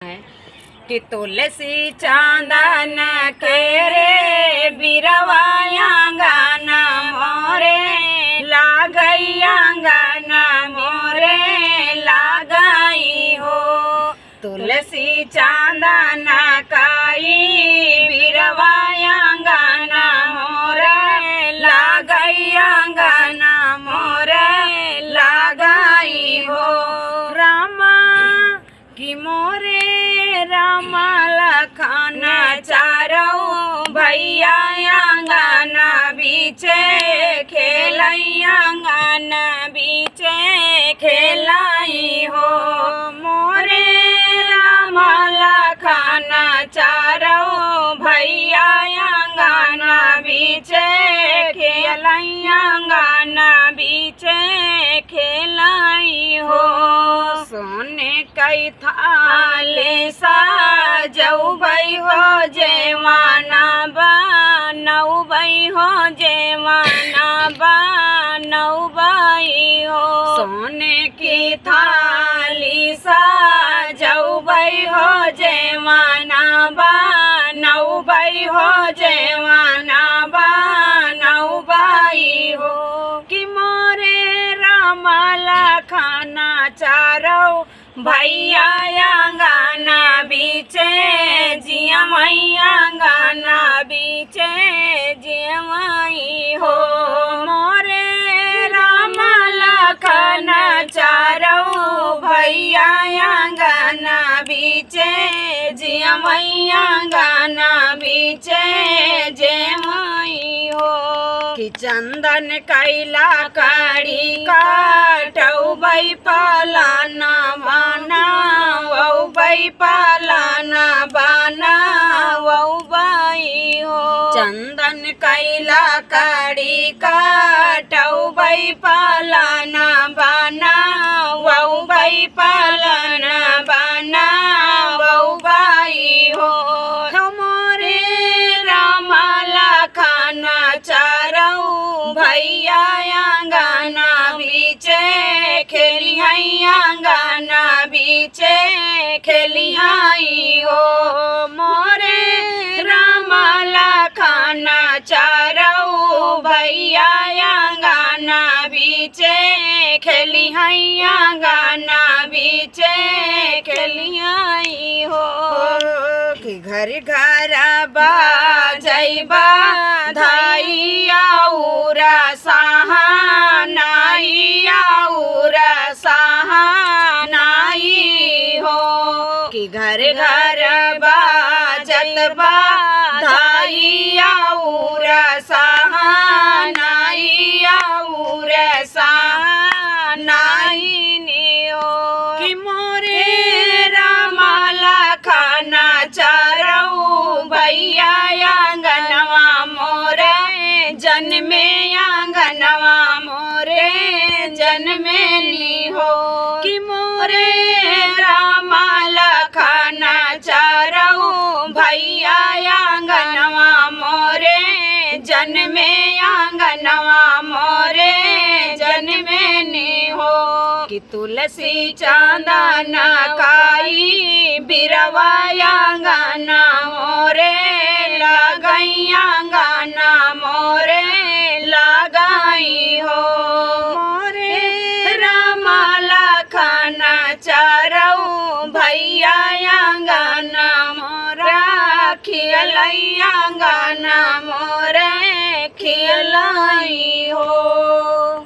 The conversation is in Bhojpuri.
कि तुलसी चांदन के रे बिरवाया गाना मोरे लागैया गाना मोरे लागई हो। तुलसी चांदन काई बिरवाया गाना मोरे लागैया गाना मोरे लागई हो। रामा कि मोरे राम लखन चारों भैया अंगना बीचे खेलैया अंगना बीचे खेलाई हो। मोरे राम लखन चारों भैया अंगना बीचे खेलैया अंगना बीचे खेलाई हो। सोने कई थाले साजऊ भई हो जेवाना बनऊ भई हो जेवाना बनऊ भई हो। सोने की थाली साजऊ भई हो जेवाना बनऊ भई हो जेवाना बनऊ भई हो। कि मोरे राम लखन चारों भैया अंगना बीचे जिया मैया अंगना बीचे जिया माई हो। मोरे राम लखन चारों भैया अंगना बीचे जिया मैया अंगना बीचे जय माई हो। कि चंदन कैला कड़ी काटऊ बई पालाना बना वऊ बई पालाना बना वऊ बई हो। चंदन कैला कड़ी काटऊ बई पालाना बना वऊ बई पालाना बना वऊ बई हो। मोरे राम लखन चारों भैया अंगना बीचे खेलिहाई अंगना बीचे खेलिहाई हो। मोरे राम लखन चारों भैया अंगना बीचे खेलिहाई अंगना बीचे खेलिहाई हो। कि घर घर बाजैबा धाई आउरा सहानाई आउरा सहानाई हो। कि घर घर बाजत बा धाई आउरा सहानाई आउरा सहानाई हो। कि मोरे राम लखन चारों भैया अंगनवा मोरे जन्मे अंगनवा मोरे जन्मे ली हो। कि मोरे राम लखन चारों भैया अंगनवा मोरे जन्मे अंगनवा मोरे जन्मे नी हो। कि तुलसी चांदन काई बिरवाया अंगना मोरे लागैया अंगना मोरे लागई हो। मोरे राम लखन चारों भैया अंगना मोरा खिलैया अंगना मोरे खिलाई